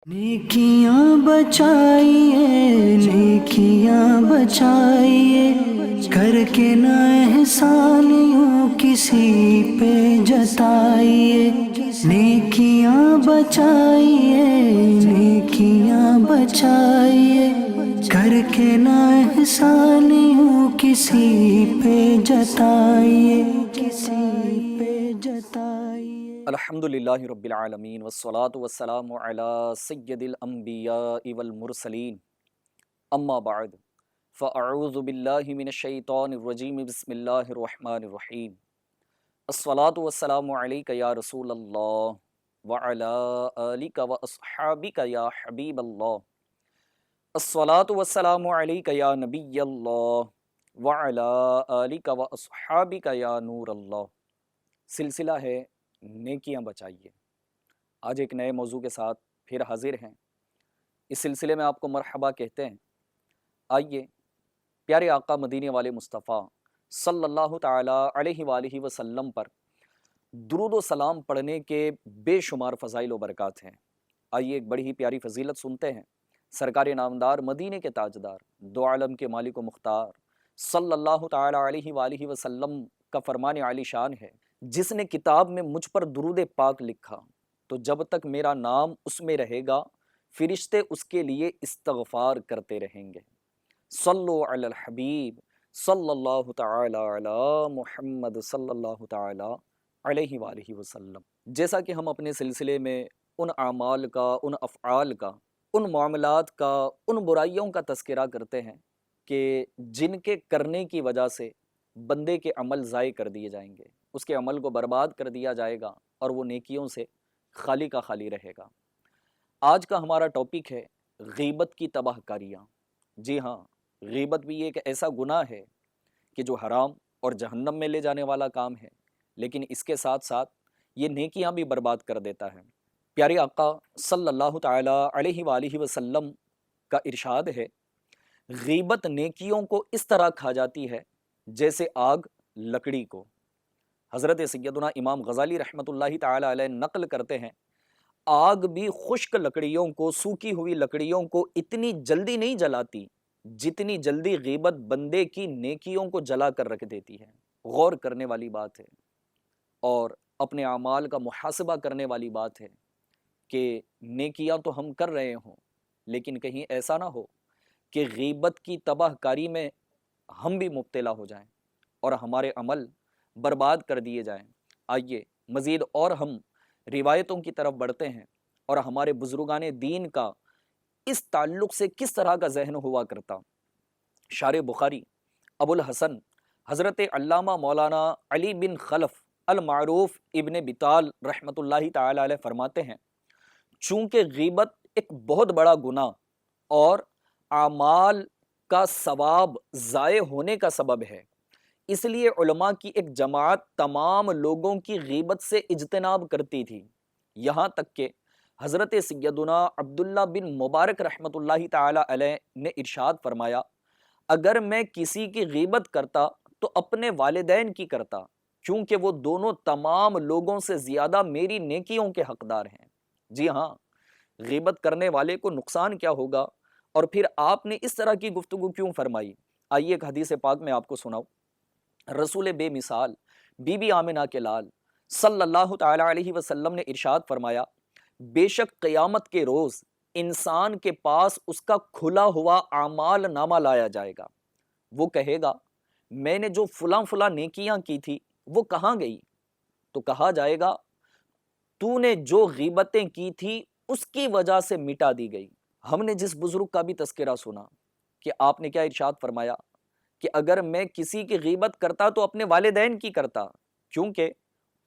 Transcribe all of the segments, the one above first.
نیکیاں بچائیے، نیکیاں بچائیے، کر کے نہ احسان یوں کسی پہ جتائیے۔ نیکیاں بچائیے، نیکیاں بچائیے، کر کے نہ احسان یوں کسی پہ جتائیے، کسی پہ جتائیے۔ الحمدللہ رب العالمین والصلاة والسلام علی سید الانبیاء والمرسلین، اما بعد فاعوذ باللہ من الشیطان الرجیم، بسم اللہ الرحمن الرحیم۔ الصلاة والسلام علیک یا رسول اللہ وعلی آلک واصحابک یا حبیب اللہ۔ الصلاة والسلام علیک یا نبی اللہ وعلی آلک واصحابک یا نور اللہ۔ سلسلہ ہے نیکیاں بچائیے۔ آج ایک نئے موضوع کے ساتھ پھر حاضر ہیں۔ اس سلسلے میں آپ کو مرحبا کہتے ہیں۔ آئیے پیارے آقا مدینے والے مصطفیٰ صلی اللہ تعالی علیہ وآلہ وسلم پر درود و سلام پڑھنے کے بے شمار فضائل و برکات ہیں۔ آئیے ایک بڑی ہی پیاری فضیلت سنتے ہیں۔ سرکار نامدار مدینے کے تاجدار دو عالم کے مالک و مختار صلی اللہ تعالی علیہ وآلہ وسلم کا فرمان عالی شان ہے، جس نے کتاب میں مجھ پر درود پاک لکھا تو جب تک میرا نام اس میں رہے گا فرشتے اس کے لیے استغفار کرتے رہیں گے۔ صلو علی الحبیب صلی اللہ تعالی علی محمد صلی اللہ تعالی علیہ وآلہ وسلم۔ جیسا کہ ہم اپنے سلسلے میں ان اعمال کا، ان افعال کا، ان معاملات کا، ان برائیوں کا تذکرہ کرتے ہیں کہ جن کے کرنے کی وجہ سے بندے کے عمل ضائع کر دیے جائیں گے، اس کے عمل کو برباد کر دیا جائے گا اور وہ نیکیوں سے خالی کا خالی رہے گا۔ آج کا ہمارا ٹاپک ہے غیبت کی تباہ کاریاں۔ جی ہاں، غیبت بھی ایک ایسا گناہ ہے کہ جو حرام اور جہنم میں لے جانے والا کام ہے، لیکن اس کے ساتھ ساتھ یہ نیکیاں بھی برباد کر دیتا ہے۔ پیارے آقا صلی اللہ تعالی علیہ وآلہ وسلم کا ارشاد ہے، غیبت نیکیوں کو اس طرح کھا جاتی ہے جیسے آگ لکڑی کو۔ حضرت سیدنا امام غزالی رحمۃ اللہ تعالی علیہ نقل کرتے ہیں، آگ بھی خشک لکڑیوں کو، سوکھی ہوئی لکڑیوں کو اتنی جلدی نہیں جلاتی جتنی جلدی غیبت بندے کی نیکیوں کو جلا کر رکھ دیتی ہے۔ غور کرنے والی بات ہے اور اپنے اعمال کا محاسبہ کرنے والی بات ہے کہ نیکیاں تو ہم کر رہے ہوں، لیکن کہیں ایسا نہ ہو کہ غیبت کی تباہ کاری میں ہم بھی مبتلا ہو جائیں اور ہمارے عمل برباد کر دیے جائیں۔ آئیے مزید اور ہم روایتوں کی طرف بڑھتے ہیں اور ہمارے بزرگان دین کا اس تعلق سے کس طرح کا ذہن ہوا کرتا۔ شارح بخاری ابو الحسن حضرت علامہ مولانا علی بن خلف المعروف ابن بطال رحمۃ اللہ تعالی علیہ فرماتے ہیں، چونکہ غیبت ایک بہت بڑا گناہ اور اعمال کا ثواب ضائع ہونے کا سبب ہے، اس لیے علماء کی ایک جماعت تمام لوگوں کی غیبت سے اجتناب کرتی تھی، یہاں تک کہ حضرت سیدنا عبداللہ بن مبارک رحمۃ اللہ تعالی علیہ نے ارشاد فرمایا، اگر میں کسی کی غیبت کرتا تو اپنے والدین کی کرتا، کیونکہ وہ دونوں تمام لوگوں سے زیادہ میری نیکیوں کے حقدار ہیں۔ جی ہاں، غیبت کرنے والے کو نقصان کیا ہوگا، اور پھر آپ نے اس طرح کی گفتگو کیوں فرمائی؟ آئیے ایک حدیث پاک میں آپ کو سناؤں۔ رسول بے مثال بی بی آمنہ کے لال صلی اللہ تعالی علیہ وسلم نے ارشاد فرمایا، بے شک قیامت کے روز انسان کے پاس اس کا کھلا ہوا اعمال نامہ لایا جائے گا۔ وہ کہے گا، میں نے جو فلاں فلاں نیکیاں کی تھی وہ کہاں گئی؟ تو کہا جائے گا، تو نے جو غیبتیں کی تھی اس کی وجہ سے مٹا دی گئی۔ ہم نے جس بزرگ کا بھی تذکرہ سنا کہ آپ نے کیا ارشاد فرمایا کہ اگر میں کسی کی غیبت کرتا تو اپنے والدین کی کرتا، کیونکہ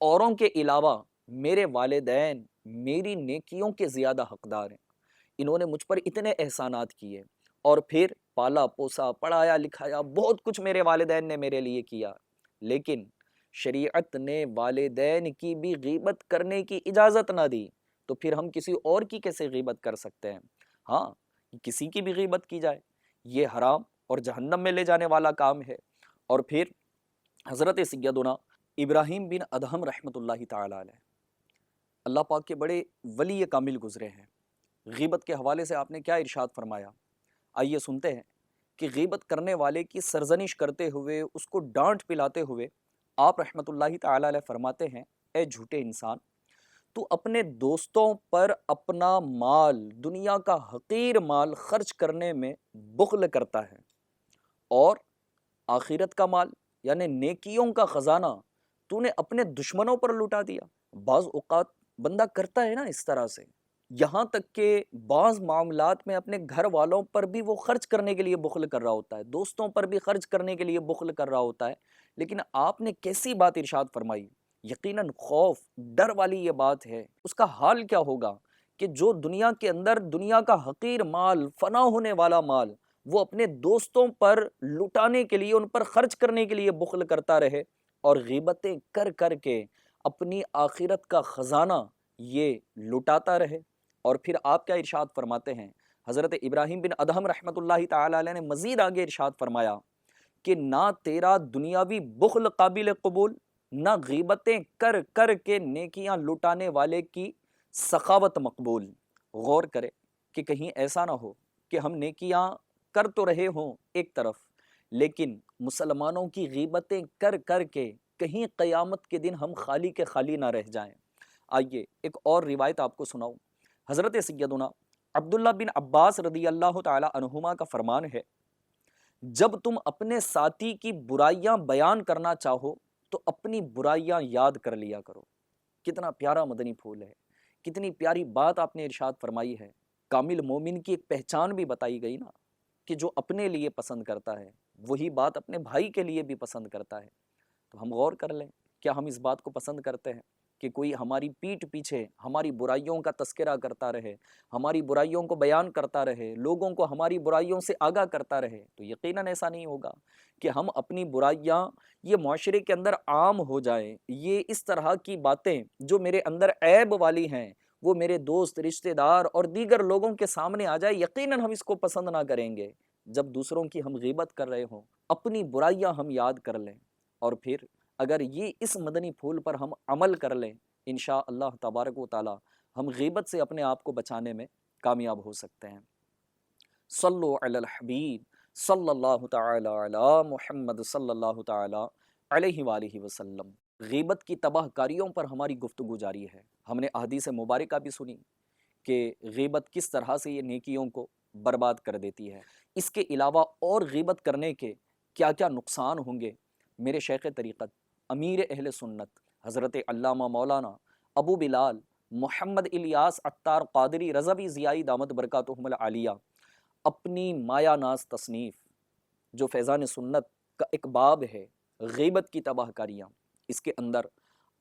اوروں کے علاوہ میرے والدین میری نیکیوں کے زیادہ حقدار ہیں، انہوں نے مجھ پر اتنے احسانات کیے، اور پھر پالا پوسا، پڑھایا لکھایا، بہت کچھ میرے والدین نے میرے لیے کیا، لیکن شریعت نے والدین کی بھی غیبت کرنے کی اجازت نہ دی، تو پھر ہم کسی اور کی کیسے غیبت کر سکتے ہیں؟ ہاں، کسی کی بھی غیبت کی جائے یہ حرام اور جہنم میں لے جانے والا کام ہے۔ اور پھر حضرت سیدنا ابراہیم بن ادہم رحمۃ اللہ تعالی علیہ، اللہ پاک کے بڑے ولی کامل گزرے ہیں، غیبت کے حوالے سے آپ نے کیا ارشاد فرمایا؟ آئیے سنتے ہیں کہ غیبت کرنے والے کی سرزنش کرتے ہوئے، اس کو ڈانٹ پلاتے ہوئے آپ رحمت اللہ تعالی علیہ فرماتے ہیں، اے جھوٹے انسان، تو اپنے دوستوں پر اپنا مال، دنیا کا حقیر مال خرچ کرنے میں بخل کرتا ہے، اور آخرت کا مال یعنی نیکیوں کا خزانہ تو نے اپنے دشمنوں پر لٹا دیا۔ بعض اوقات بندہ کرتا ہے نا اس طرح سے، یہاں تک کہ بعض معاملات میں اپنے گھر والوں پر بھی وہ خرچ کرنے کے لیے بخل کر رہا ہوتا ہے، دوستوں پر بھی خرچ کرنے کے لیے بخل کر رہا ہوتا ہے، لیکن آپ نے کیسی بات ارشاد فرمائی؟ یقیناً خوف، ڈر والی یہ بات ہے۔ اس کا حال کیا ہوگا کہ جو دنیا کے اندر دنیا کا حقیر مال، فنا ہونے والا مال، وہ اپنے دوستوں پر لٹانے کے لیے، ان پر خرچ کرنے کے لیے بخل کرتا رہے، اور غیبتیں کر کر کے اپنی آخرت کا خزانہ یہ لٹاتا رہے۔ اور پھر آپ کیا ارشاد فرماتے ہیں؟ حضرت ابراہیم بن ادہم رحمۃ اللہ تعالی علیہ نے مزید آگے ارشاد فرمایا کہ نہ تیرا دنیاوی بخل قابل قبول، نہ غیبتیں کر کر کے نیکیاں لٹانے والے کی سخاوت مقبول۔ غور کرے کہ کہیں ایسا نہ ہو کہ ہم نیکیاں کر تو رہے ہوں ایک طرف، لیکن مسلمانوں کی غیبتیں کر کر کے کہیں قیامت کے دن ہم خالی کے خالی نہ رہ جائیں۔ آئیے ایک اور روایت آپ کو سناؤں۔ حضرت سیدنا عبداللہ بن عباس رضی اللہ تعالی عنہما کا فرمان ہے، جب تم اپنے ساتھی کی برائیاں بیان کرنا چاہو تو اپنی برائیاں یاد کر لیا کرو۔ کتنا پیارا مدنی پھول ہے، کتنی پیاری بات آپ نے ارشاد فرمائی ہے۔ کامل مومن کی ایک پہچان بھی بتائی گئی نا، کہ جو اپنے لیے پسند کرتا ہے وہی بات اپنے بھائی کے لیے بھی پسند کرتا ہے۔ تو ہم غور کر لیں، کیا ہم اس بات کو پسند کرتے ہیں کہ کوئی ہماری پیٹھ پیچھے ہماری برائیوں کا تذکرہ کرتا رہے، ہماری برائیوں کو بیان کرتا رہے، لوگوں کو ہماری برائیوں سے آگاہ کرتا رہے؟ تو یقیناً ایسا نہیں ہوگا کہ ہم اپنی برائیاں یہ معاشرے کے اندر عام ہو جائیں، یہ اس طرح کی باتیں جو میرے اندر عیب والی ہیں وہ میرے دوست، رشتہ دار اور دیگر لوگوں کے سامنے آ جائے۔ یقیناً ہم اس کو پسند نہ کریں گے۔ جب دوسروں کی ہم غیبت کر رہے ہوں، اپنی برائیاں ہم یاد کر لیں، اور پھر اگر یہ اس مدنی پھول پر ہم عمل کر لیں، انشاءاللہ تبارک و تعالی ہم غیبت سے اپنے آپ کو بچانے میں کامیاب ہو سکتے ہیں۔ صلو علی الحبیب صلی اللہ تعالی علی محمد صلی اللہ تعالی علیہ وآلہ وسلم۔ غیبت کی تباہ کاریوں پر ہماری گفتگو جاری ہے۔ ہم نے احادیث مبارکہ بھی سنی کہ غیبت کس طرح سے یہ نیکیوں کو برباد کر دیتی ہے۔ اس کے علاوہ اور غیبت کرنے کے کیا کیا نقصان ہوں گے؟ میرے شیخ طریقت امیر اہل سنت حضرت علامہ مولانا ابو بلال محمد الیاس عطار قادری رضوی ضیائی دامت برکاتہم العالیہ اپنی مایا ناز تصنیف جو فیضان سنت کا ایک باب ہے، غیبت کی تباہ کاریاں، اس کے اندر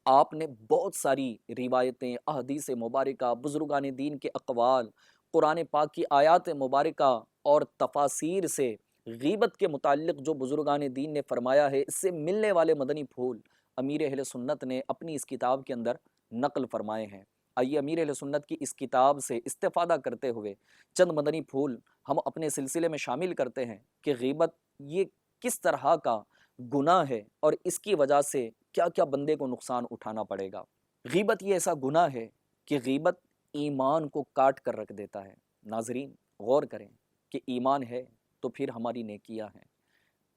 آپ نے بہت ساری روایتیں، احادیث مبارکہ، بزرگان دین کے اقوال، قرآن پاک کی آیات مبارکہ اور تفاسیر سے غیبت کے متعلق جو بزرگان دین نے فرمایا ہے، اس سے ملنے والے مدنی پھول امیر اہل سنت نے اپنی اس کتاب کے اندر نقل فرمائے ہیں۔ آئیے امیر اہل سنت کی اس کتاب سے استفادہ کرتے ہوئے چند مدنی پھول ہم اپنے سلسلے میں شامل کرتے ہیں کہ غیبت یہ کس طرح کا گناہ ہے اور اس کی وجہ سے کیا کیا بندے کو نقصان اٹھانا پڑے گا۔ غیبت یہ ایسا گناہ ہے کہ غیبت ایمان کو کاٹ کر رکھ دیتا ہے۔ ناظرین غور کریں کہ ایمان ہے تو پھر ہماری نیکیاں ہیں۔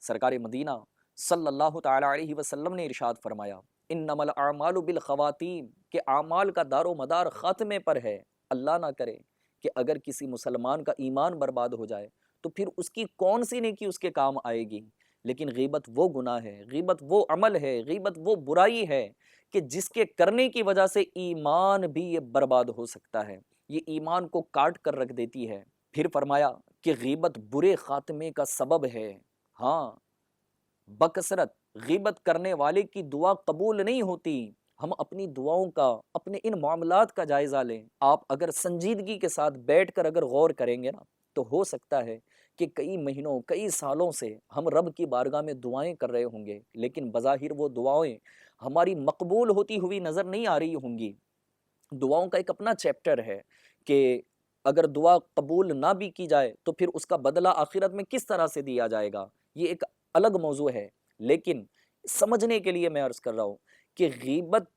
سرکار مدینہ صلی اللہ تعالی علیہ وسلم نے ارشاد فرمایا، انما الاعمال بالخواتیم، کہ اعمال کا دار و مدار خاتمے پر ہے۔ اللہ نہ کرے کہ اگر کسی مسلمان کا ایمان برباد ہو جائے تو پھر اس کی کون سی نیکی اس کے کام آئے گی؟ لیکن غیبت وہ گناہ ہے، غیبت وہ عمل ہے، غیبت وہ برائی ہے کہ جس کے کرنے کی وجہ سے ایمان بھی یہ برباد ہو سکتا ہے، یہ ایمان کو کاٹ کر رکھ دیتی ہے۔ پھر فرمایا کہ غیبت برے خاتمے کا سبب ہے۔ ہاں، بکثرت غیبت کرنے والے کی دعا قبول نہیں ہوتی۔ ہم اپنی دعاؤں کا، اپنے ان معاملات کا جائزہ لیں۔ آپ اگر سنجیدگی کے ساتھ بیٹھ کر اگر غور کریں گے نا تو ہو سکتا ہے کہ کئی مہینوں، کئی سالوں سے ہم رب کی بارگاہ میں دعائیں کر رہے ہوں گے، لیکن بظاہر وہ دعائیں ہماری مقبول ہوتی ہوئی نظر نہیں آ رہی ہوں گی۔ دعاؤں کا ایک اپنا چیپٹر ہے کہ اگر دعا قبول نہ بھی کی جائے تو پھر اس کا بدلہ آخرت میں کس طرح سے دیا جائے گا، یہ ایک الگ موضوع ہے۔ لیکن سمجھنے کے لیے میں عرض کر رہا ہوں کہ غیبت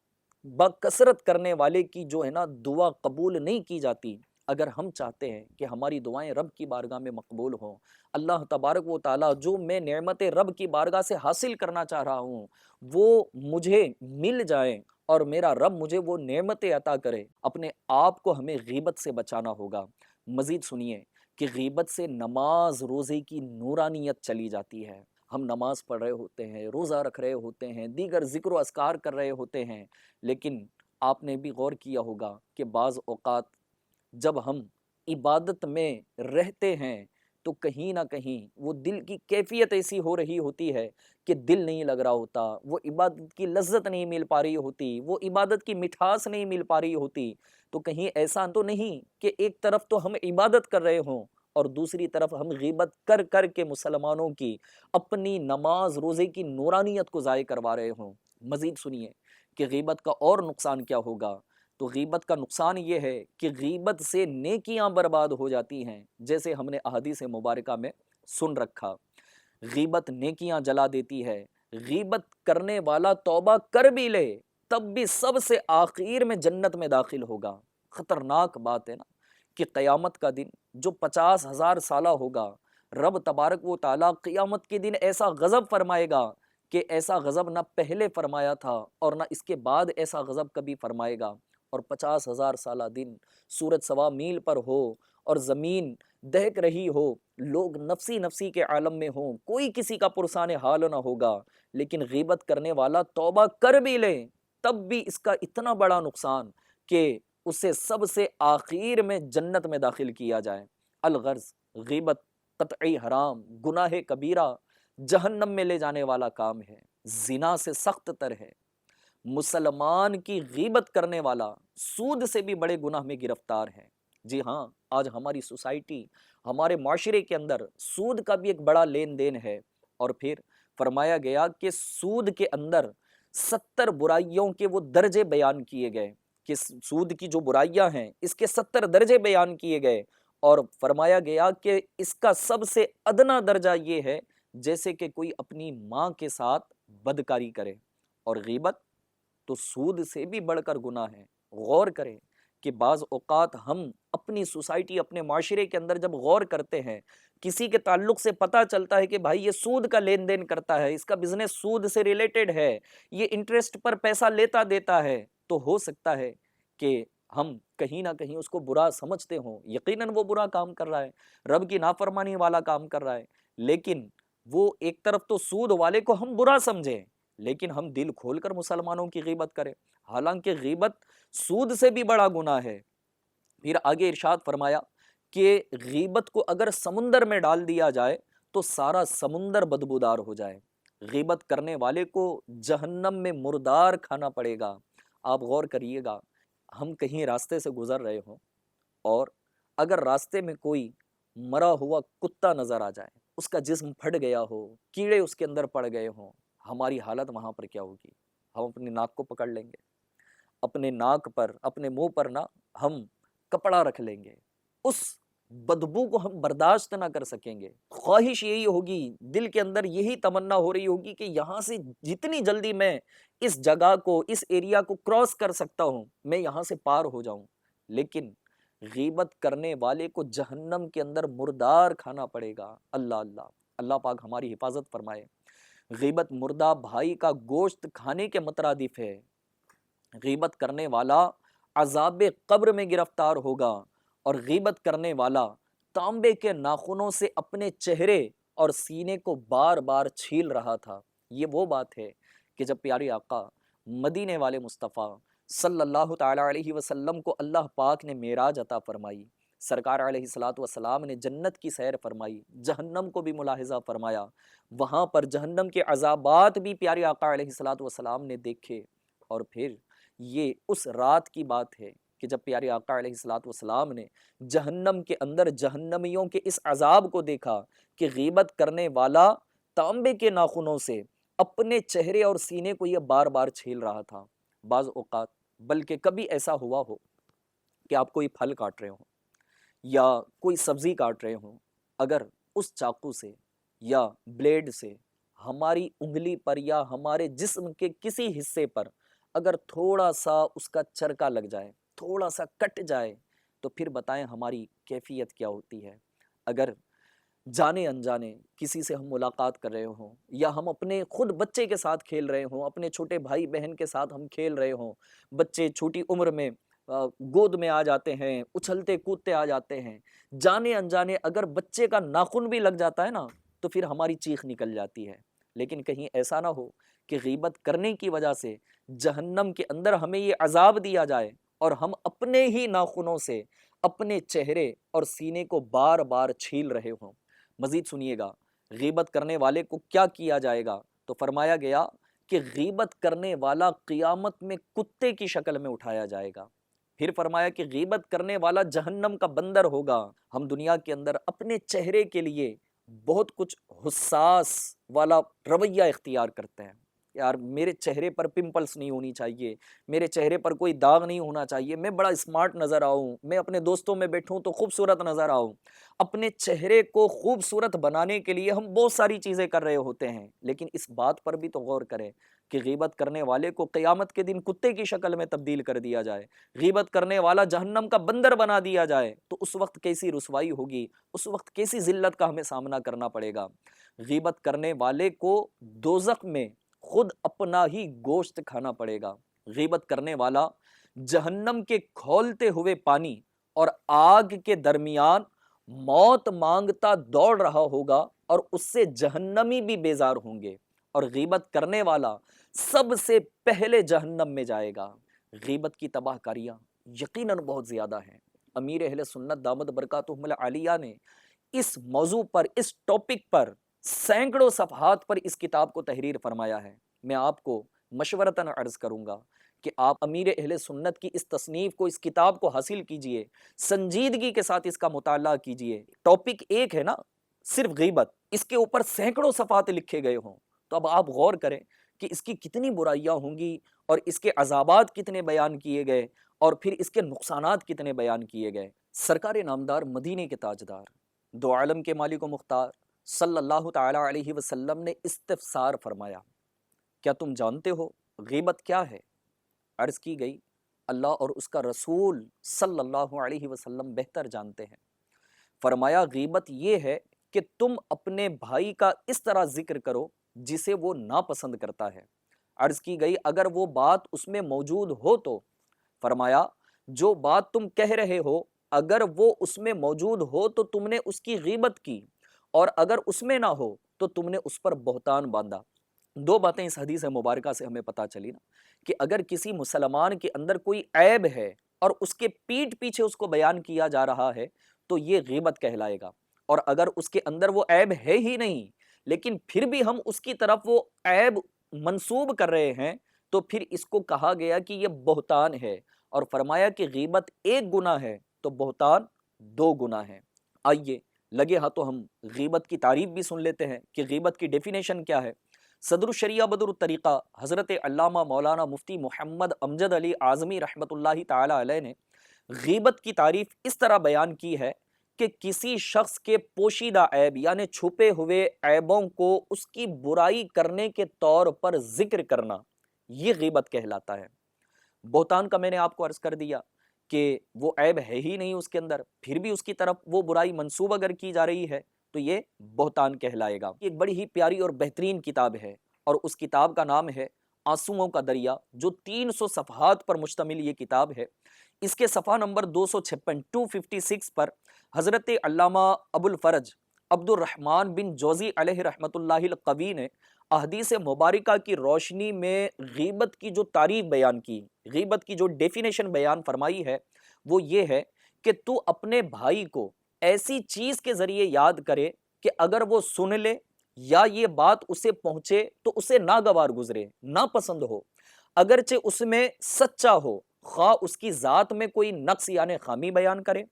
بکثرت کرنے والے کی جو ہے نا دعا قبول نہیں کی جاتی، اگر ہم چاہتے ہیں کہ ہماری دعائیں رب کی بارگاہ میں مقبول ہوں، اللہ تبارک و تعالیٰ جو میں نعمت رب کی بارگاہ سے حاصل کرنا چاہ رہا ہوں وہ مجھے مل جائیں اور میرا رب مجھے وہ نعمتیں عطا کرے، اپنے آپ کو ہمیں غیبت سے بچانا ہوگا۔ مزید سنیے کہ غیبت سے نماز روزے کی نورانیت چلی جاتی ہے۔ ہم نماز پڑھ رہے ہوتے ہیں، روزہ رکھ رہے ہوتے ہیں، دیگر ذکر و اذکار کر رہے ہوتے ہیں، لیکن آپ نے بھی غور کیا ہوگا کہ بعض اوقات جب ہم عبادت میں رہتے ہیں تو کہیں نہ کہیں وہ دل کی کیفیت ایسی ہو رہی ہوتی ہے کہ دل نہیں لگ رہا ہوتا، وہ عبادت کی لذت نہیں مل پا رہی ہوتی، وہ عبادت کی مٹھاس نہیں مل پا رہی ہوتی۔ تو کہیں ایسا تو نہیں کہ ایک طرف تو ہم عبادت کر رہے ہوں اور دوسری طرف ہم غیبت کر کر کے مسلمانوں کی اپنی نماز روزے کی نورانیت کو ضائع کروا رہے ہوں۔ مزید سنیے کہ غیبت کا اور نقصان کیا ہوگا۔ تو غیبت کا نقصان یہ ہے کہ غیبت سے نیکیاں برباد ہو جاتی ہیں، جیسے ہم نے احادیث مبارکہ میں سن رکھا۔ غیبت نیکیاں جلا دیتی ہے، غیبت کرنے والا توبہ کر بھی لے تب بھی سب سے آخر میں جنت میں داخل ہوگا۔ خطرناک بات ہے نا کہ قیامت کا دن جو 50,000 سالہ ہوگا، رب تبارک و تعالیٰ قیامت کے دن ایسا غضب فرمائے گا کہ ایسا غضب نہ پہلے فرمایا تھا اور نہ اس کے بعد ایسا غضب کبھی فرمائے گا۔ اور 50,000 سالہ دن سورج سوا میل پر ہو اور زمین دہک رہی ہو، لوگ نفسی نفسی کے عالم میں ہوں، کوئی کسی کا پرسان حال نہ ہوگا، لیکن غیبت کرنے والا توبہ کر بھی لے تب بھی اس کا اتنا بڑا نقصان کہ اسے سب سے آخر میں جنت میں داخل کیا جائے۔ الغرض غیبت قطعی حرام، گناہ کبیرہ، جہنم میں لے جانے والا کام ہے، زنا سے سخت تر ہے۔ مسلمان کی غیبت کرنے والا سود سے بھی بڑے گناہ میں گرفتار ہے۔ جی ہاں، آج ہماری سوسائٹی، ہمارے معاشرے کے اندر سود کا بھی ایک بڑا لین دین ہے، اور پھر فرمایا گیا کہ سود کے اندر 70 برائیوں کے وہ درجے بیان کیے گئے کہ سود کی جو برائیاں ہیں اس کے 70 درجے بیان کیے گئے، اور فرمایا گیا کہ اس کا سب سے ادنا درجہ یہ ہے جیسے کہ کوئی اپنی ماں کے ساتھ بدکاری کرے، اور غیبت تو سود سے بھی بڑھ کر گناہ ہے۔ غور کریں کہ بعض اوقات ہم اپنی سوسائٹی، اپنے معاشرے کے اندر جب غور کرتے ہیں، کسی کے تعلق سے پتہ چلتا ہے کہ بھائی یہ سود کا لین دین کرتا ہے، اس کا بزنس سود سے ریلیٹڈ ہے، یہ انٹرسٹ پر پیسہ لیتا دیتا ہے، تو ہو سکتا ہے کہ ہم کہیں نہ کہیں اس کو برا سمجھتے ہوں۔ یقیناً وہ برا کام کر رہا ہے، رب کی نافرمانی والا کام کر رہا ہے، لیکن وہ ایک طرف تو سود والے کو ہم برا سمجھیں، لیکن ہم دل کھول کر مسلمانوں کی غیبت کریں، حالانکہ غیبت سود سے بھی بڑا گناہ ہے۔ پھر آگے ارشاد فرمایا کہ غیبت کو اگر سمندر میں ڈال دیا جائے تو سارا سمندر بدبودار ہو جائے۔ غیبت کرنے والے کو جہنم میں مردار کھانا پڑے گا۔ آپ غور کریے گا، ہم کہیں راستے سے گزر رہے ہوں اور اگر راستے میں کوئی مرا ہوا کتا نظر آ جائے، اس کا جسم پھٹ گیا ہو، کیڑے اس کے اندر پڑ گئے ہوں، ہماری حالت وہاں پر کیا ہوگی؟ ہم اپنی ناک کو پکڑ لیں گے، اپنے ناک پر، اپنے منہ پر نہ ہم کپڑا رکھ لیں گے، اس بدبو کو ہم برداشت نہ کر سکیں گے۔ خواہش یہی ہوگی، دل کے اندر یہی تمنا ہو رہی ہوگی کہ یہاں سے جتنی جلدی میں اس جگہ کو، اس ایریا کو کراس کر سکتا ہوں، میں یہاں سے پار ہو جاؤں، لیکن غیبت کرنے والے کو جہنم کے اندر مردار کھانا پڑے گا۔ اللہ اللہ، اللہ پاک ہماری حفاظت فرمائے۔ غیبت مردہ بھائی کا گوشت کھانے کے مترادف ہے۔ غیبت کرنے والا عذاب قبر میں گرفتار ہوگا، اور غیبت کرنے والا تانبے کے ناخنوں سے اپنے چہرے اور سینے کو بار بار چھیل رہا تھا۔ یہ وہ بات ہے کہ جب پیارے آقا مدینے والے مصطفیٰ صلی اللہ تعالی علیہ وسلم کو اللہ پاک نے معراج عطا فرمائی، سرکار علیہ الصلوۃ والسلام نے جنت کی سیر فرمائی، جہنم کو بھی ملاحظہ فرمایا، وہاں پر جہنم کے عذابات بھی پیارے آقا علیہ الصلوۃ والسلام نے دیکھے، اور پھر یہ اس رات کی بات ہے کہ جب پیارے آقا علیہ الصلوۃ والسلام نے جہنم کے اندر جہنمیوں کے اس عذاب کو دیکھا کہ غیبت کرنے والا تانبے کے ناخنوں سے اپنے چہرے اور سینے کو یہ بار بار چھیل رہا تھا۔ بعض اوقات بلکہ کبھی ایسا ہوا ہو کہ آپ کوئی پھل کاٹ رہے ہوں یا کوئی سبزی کاٹ رہے ہوں، اگر اس چاقو سے یا بلیڈ سے ہماری انگلی پر یا ہمارے جسم کے کسی حصے پر اگر تھوڑا سا اس کا چرکا لگ جائے، تھوڑا سا کٹ جائے، تو پھر بتائیں ہماری کیفیت کیا ہوتی ہے۔ اگر جانے انجانے کسی سے ہم ملاقات کر رہے ہوں، یا ہم اپنے خود بچے کے ساتھ کھیل رہے ہوں، اپنے چھوٹے بھائی بہن کے ساتھ ہم کھیل رہے ہوں، بچے چھوٹی عمر میں گود میں آ جاتے ہیں، اچھلتے کودتے آ جاتے ہیں، جانے انجانے اگر بچے کا ناخن بھی لگ جاتا ہے نا تو پھر ہماری چیخ نکل جاتی ہے۔ لیکن کہیں ایسا نہ ہو کہ غیبت کرنے کی وجہ سے جہنم کے اندر ہمیں یہ عذاب دیا جائے اور ہم اپنے ہی ناخنوں سے اپنے چہرے اور سینے کو بار بار چھیل رہے ہوں۔ مزید سنیے گا غیبت کرنے والے کو کیا کیا جائے گا، تو فرمایا گیا کہ غیبت کرنے والا قیامت میں کتے کی شکل میں اٹھایا جائے گا۔ پھر فرمایا کہ غیبت کرنے والا جہنم کا بندر ہوگا۔ ہم دنیا کے اندر اپنے چہرے کے لیے بہت کچھ حساس والا رویہ اختیار کرتے ہیں، یار میرے چہرے پر پمپلس نہیں ہونی چاہیے، میرے چہرے پر کوئی داغ نہیں ہونا چاہیے، میں بڑا اسمارٹ نظر آؤں، میں اپنے دوستوں میں بیٹھوں تو خوبصورت نظر آؤں۔ اپنے چہرے کو خوبصورت بنانے کے لیے ہم بہت ساری چیزیں کر رہے ہوتے ہیں، لیکن اس بات پر بھی تو غور کریں کہ غیبت کرنے والے کو قیامت کے دن کتے کی شکل میں تبدیل کر دیا جائے، غیبت کرنے والا جہنم کا بندر بنا دیا جائے، تو اس وقت کیسی رسوائی ہوگی، اس وقت کیسی ذلت کا ہمیں سامنا کرنا پڑے گا۔ غیبت کرنے والے کو دوزخ میں خود اپنا ہی گوشت کھانا پڑے گا۔ غیبت کرنے والا جہنم کے کھولتے ہوئے پانی اور آگ کے درمیان موت مانگتا دوڑ رہا ہوگا، اور اس سے جہنمی بھی بیزار ہوں گے، اور غیبت کرنے والا سب سے پہلے جہنم میں جائے گا۔ غیبت کی تباہ کاریاں یقیناً بہت زیادہ ہیں۔ امیر اہل سنت دامت برکاتہم العالیہ نے اس موضوع پر، اس ٹاپک پر سینکڑوں صفحات پر اس کتاب کو تحریر فرمایا ہے۔ میں آپ کو مشورتاً عرض کروں گا کہ آپ امیر اہل سنت کی اس تصنیف کو، اس کتاب کو حاصل کیجئے، سنجیدگی کے ساتھ اس کا مطالعہ کیجئے۔ ٹاپک ایک ہے نا صرف غیبت، اس کے اوپر سینکڑوں صفحات لکھے گئے ہوں، تو اب آپ غور کریں کہ اس کی کتنی برائیاں ہوں گی، اور اس کے عذابات کتنے بیان کیے گئے، اور پھر اس کے نقصانات کتنے بیان کیے گئے۔ سرکار نامدار مدینے کے تاجدار، دو عالم کے مالک و مختار صلی اللہ تعالی علیہ وسلم نے استفسار فرمایا، کیا تم جانتے ہو غیبت کیا ہے؟ عرض کی گئی اللہ اور اس کا رسول صلی اللہ علیہ وسلم بہتر جانتے ہیں۔ فرمایا غیبت یہ ہے کہ تم اپنے بھائی کا اس طرح ذکر کرو جسے وہ ناپسند کرتا ہے۔ عرض کی گئی اگر وہ بات اس میں موجود ہو تو؟ فرمایا جو بات تم کہہ رہے ہو اگر وہ اس میں موجود ہو تو تم نے اس کی غیبت کی، اور اگر اس میں نہ ہو تو تم نے اس پر بہتان باندھا۔ دو باتیں اس حدیث مبارکہ سے ہمیں پتہ چلی نا، کہ اگر کسی مسلمان کے اندر کوئی عیب ہے اور اس کے پیٹھ پیچھے اس کو بیان کیا جا رہا ہے تو یہ غیبت کہلائے گا، اور اگر اس کے اندر وہ عیب ہے ہی نہیں لیکن پھر بھی ہم اس کی طرف وہ عیب منسوب کر رہے ہیں تو پھر اس کو کہا گیا کہ یہ بہتان ہے، اور فرمایا کہ غیبت ایک گناہ ہے تو بہتان دو گناہ ہے۔ آئیے لگے ہاں تو ہم غیبت کی تعریف بھی سن لیتے ہیں کہ غیبت کی ڈیفینیشن کیا ہے۔ صدر الشریعہ بدر الطریقہ حضرت علامہ مولانا مفتی محمد امجد علی اعظمی رحمۃ اللہ تعالی علیہ نے غیبت کی تعریف اس طرح بیان کی ہے کہ کسی شخص کے پوشیدہ عیب یعنی چھپے ہوئے عیبوں کو اس کی برائی کرنے کے طور پر ذکر کرنا، یہ غیبت کہلاتا ہے۔ بہتان کا میں نے آپ کو عرض کر دیا کہ وہ عیب ہے ہی نہیں اس کے اندر، پھر بھی اس کی طرف وہ برائی منسوب اگر کی جا رہی ہے تو یہ بہتان کہلائے گا۔ ایک بڑی ہی پیاری اور بہترین کتاب ہے، اور اس کتاب کا نام ہے آنسوؤں کا دریا، جو 300 صفحات پر مشتمل یہ کتاب ہے۔ اس کے صفحہ نمبر 256 256 پر حضرت علامہ ابو الفرج عبد الرحمن بن جوزی علیہ رحمۃ اللہ القوی نے احادیث مبارکہ کی روشنی میں غیبت کی جو تعریف بیان کی، غیبت کی جو ڈیفینیشن بیان فرمائی ہے وہ یہ ہے کہ تو اپنے بھائی کو ایسی چیز کے ذریعے یاد کرے کہ اگر وہ سن لے یا یہ بات اسے پہنچے تو اسے ناگوار گزرے، ناپسند ہو، اگرچہ اس میں سچا ہو، خواہ اس کی ذات میں کوئی نقص یعنی خامی بیان کرے،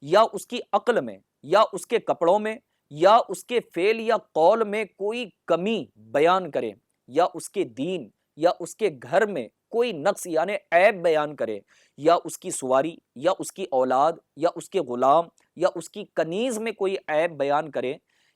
یا اس کی عقل میں، یا اس کے کپڑوں میں، یا اس کے فعل یا قول میں کوئی کمی بیان کرے، یا اس کے دین یا اس کے گھر میں کوئی نقص یعنی عیب بیان کرے، یا اس کی سواری یا اس کی اولاد یا اس کے غلام یا اس کی کنیز میں کوئی عیب بیان کرے،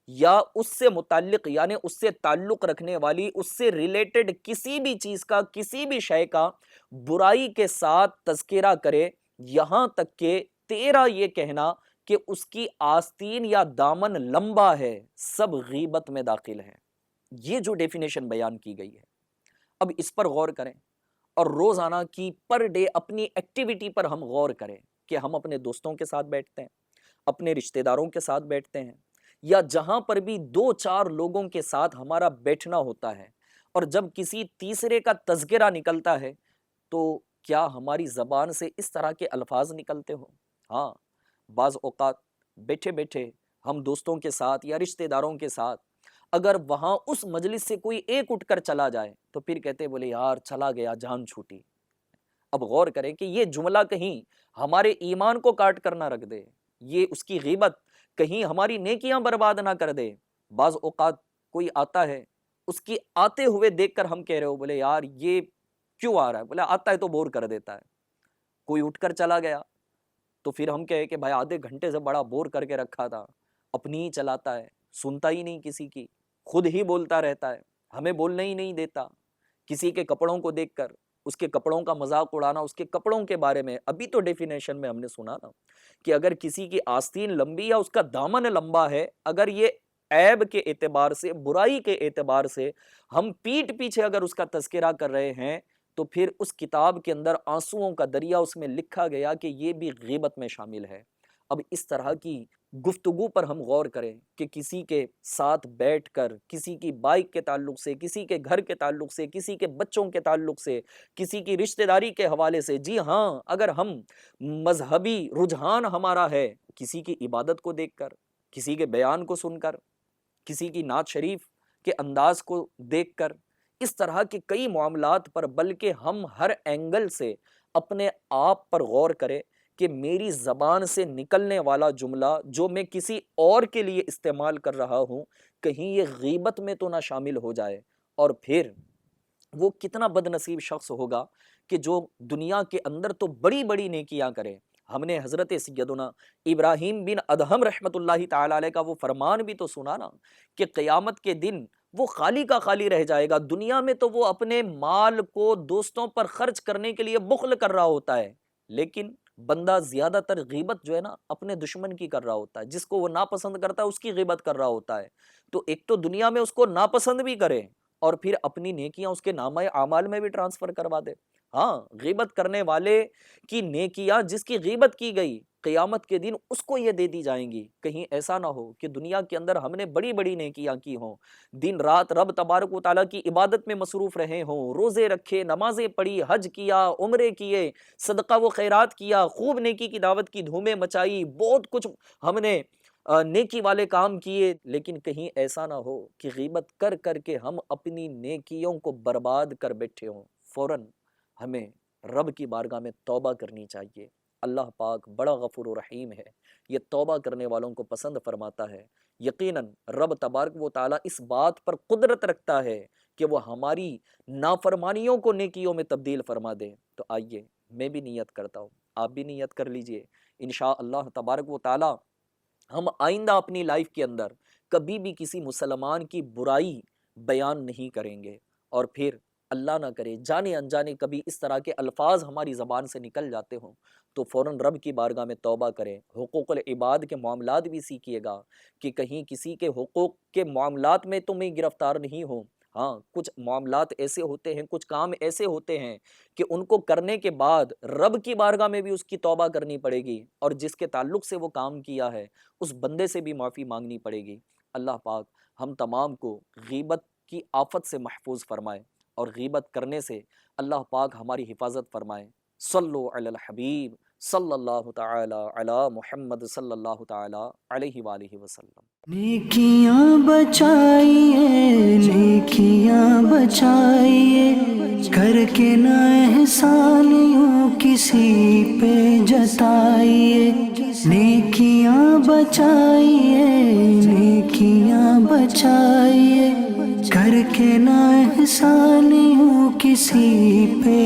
یا اس سے متعلق یعنی اس سے تعلق رکھنے والی، اس سے ریلیٹڈ کسی بھی چیز کا، کسی بھی شے کا برائی کے ساتھ تذکرہ کرے، یہاں تک کہ تیرا یہ کہنا کہ اس کی آستین یا دامن لمبا ہے سب غیبت میں داخل ہے. یہ جو ڈیفینیشن بیان کی گئی ہے، اب اس پر غور کریں اور روزانہ کی پر ڈے اپنی ایکٹیویٹی پر ہم غور کریں کہ ہم اپنے دوستوں کے ساتھ بیٹھتے ہیں، اپنے رشتہ داروں کے ساتھ بیٹھتے ہیں، یا جہاں پر بھی 2-4 لوگوں کے ساتھ ہمارا بیٹھنا ہوتا ہے، اور جب کسی تیسرے کا تذکرہ نکلتا ہے تو کیا ہماری زبان سے اس طرح کے الفاظ نکلتے ہوں؟ ہاں، بعض اوقات بیٹھے بیٹھے ہم دوستوں کے ساتھ یا رشتہ داروں کے ساتھ اگر وہاں اس مجلس سے کوئی ایک اٹھ کر چلا جائے تو پھر کہتے بولے یار چلا گیا جان چھوٹی. اب غور کریں کہ یہ جملہ کہیں ہمارے ایمان کو کاٹ کر نہ رکھ دے، یہ اس کی غیبت کہیں ہماری نیکیاں برباد نہ کر دے. بعض اوقات کوئی آتا ہے، اس کی آتے ہوئے دیکھ کر ہم کہہ رہے ہو بولے یار یہ کیوں آ رہا ہے، بولے آتا ہے تو بور کر دیتا ہے. کوئی اٹھ کر چلا گیا تو پھر ہم کہے کہ بھائی آدھے گھنٹے سے بڑا بور کر کے رکھا تھا، اپنی ہی چلاتا ہے، سنتا ہی نہیں کسی کی، خود ہی بولتا رہتا ہے، ہمیں بولنے ہی نہیں دیتا. کسی کے کپڑوں کو دیکھ کر اس کے کپڑوں کا مذاق اڑانا، اس کے کپڑوں کے بارے میں ابھی تو ڈیفینیشن میں ہم نے سنا نا کہ اگر کسی کی آستین لمبی یا اس کا دامن لمبا ہے، اگر یہ عیب کے اعتبار سے، برائی کے اعتبار سے ہم پیٹھ پیچھے اگر اس کا تذکرہ کر رہے ہیں تو پھر اس کتاب کے اندر آنسوؤں کا دریا اس میں لکھا گیا کہ یہ بھی غیبت میں شامل ہے. اب اس طرح کی گفتگو پر ہم غور کریں کہ کسی کے ساتھ بیٹھ کر کسی کی بائک کے تعلق سے، کسی کے گھر کے تعلق سے، کسی کے بچوں کے تعلق سے، کسی کی رشتہ داری کے حوالے سے، جی ہاں اگر ہم مذہبی رجحان ہمارا ہے کسی کی عبادت کو دیکھ کر، کسی کے بیان کو سن کر، کسی کی نعت شریف کے انداز کو دیکھ کر، اس طرح کے کئی معاملات پر بلکہ ہم ہر اینگل سے اپنے آپ پر غور کریں کہ میری زبان سے نکلنے والا جملہ جو میں کسی اور کے لیے استعمال کر رہا ہوں کہیں یہ غیبت میں تو نہ شامل ہو جائے. اور پھر وہ کتنا بد نصیب شخص ہوگا کہ جو دنیا کے اندر تو بڑی بڑی نیکیاں کرے. ہم نے حضرت سیدنا ابراہیم بن ادہم رحمت اللہ تعالی علیہ کا وہ فرمان بھی تو سنا نا کہ قیامت کے دن وہ خالی کا خالی رہ جائے گا. دنیا میں تو وہ اپنے مال کو دوستوں پر خرچ کرنے کے لیے بخل کر رہا ہوتا ہے، لیکن بندہ زیادہ تر غیبت جو ہے نا اپنے دشمن کی کر رہا ہوتا ہے، جس کو وہ ناپسند کرتا ہے اس کی غیبت کر رہا ہوتا ہے. تو ایک تو دنیا میں اس کو ناپسند بھی کرے اور پھر اپنی نیکیاں اس کے نامہ اعمال میں بھی ٹرانسفر کروا دے. ہاں، غیبت کرنے والے کی نیکیاں جس کی غیبت کی گئی قیامت کے دن اس کو یہ دے دی جائیں گی. کہیں ایسا نہ ہو کہ دنیا کے اندر ہم نے بڑی بڑی نیکیاں کی ہوں، دن رات رب تبارک و تعالیٰ کی عبادت میں مصروف رہے ہوں، روزے رکھے، نمازیں پڑھی، حج کیا، عمرے کیے، صدقہ و خیرات کیا، خوب نیکی کی دعوت کی دھومیں مچائی، بہت کچھ ہم نے نیکی والے کام کیے، لیکن کہیں ایسا نہ ہو کہ غیبت کر کر کے ہم اپنی نیکیوں کو برباد کر بیٹھے ہوں. فوراً ہمیں رب کی بارگاہ میں توبہ کرنی چاہیے. اللہ پاک بڑا غفور و رحیم ہے، یہ توبہ کرنے والوں کو پسند فرماتا ہے. یقیناً رب تبارک و تعالیٰ اس بات پر قدرت رکھتا ہے کہ وہ ہماری نافرمانیوں کو نیکیوں میں تبدیل فرما دے. تو آئیے میں بھی نیت کرتا ہوں، آپ بھی نیت کر لیجئے، انشاءاللہ تبارک و تعالیٰ ہم آئندہ اپنی لائف کے اندر کبھی بھی کسی مسلمان کی برائی بیان نہیں کریں گے. اور پھر اللہ نہ کرے جانے انجانے کبھی اس طرح کے الفاظ ہماری زبان سے نکل جاتے ہوں تو فوراً رب کی بارگاہ میں توبہ کریں. حقوق العباد کے معاملات بھی سیکھیے گا کہ کہیں کسی کے حقوق کے معاملات میں تو میں گرفتار نہیں ہوں. ہاں، کچھ معاملات ایسے ہوتے ہیں، کچھ کام ایسے ہوتے ہیں کہ ان کو کرنے کے بعد رب کی بارگاہ میں بھی اس کی توبہ کرنی پڑے گی، اور جس کے تعلق سے وہ کام کیا ہے اس بندے سے بھی معافی مانگنی پڑے گی. اللہ پاک ہم تمام کو غیبت کی آفت سے محفوظ فرمائے اور غیبت کرنے سے اللہ پاک ہماری حفاظت فرمائے. صلو علی الحبیب صلی اللہ تعالی علی محمد صلی اللہ تعالی علیہ وآلہ وسلم. نیکیاں بچائیے، نیکیاں بچائیے، کر کے نہ احسان یوں کسی پہ جتائیے. نیکیاں بچائیے، نیکیاں بچائیے، کر کے نہ احسان یوں کسی پہ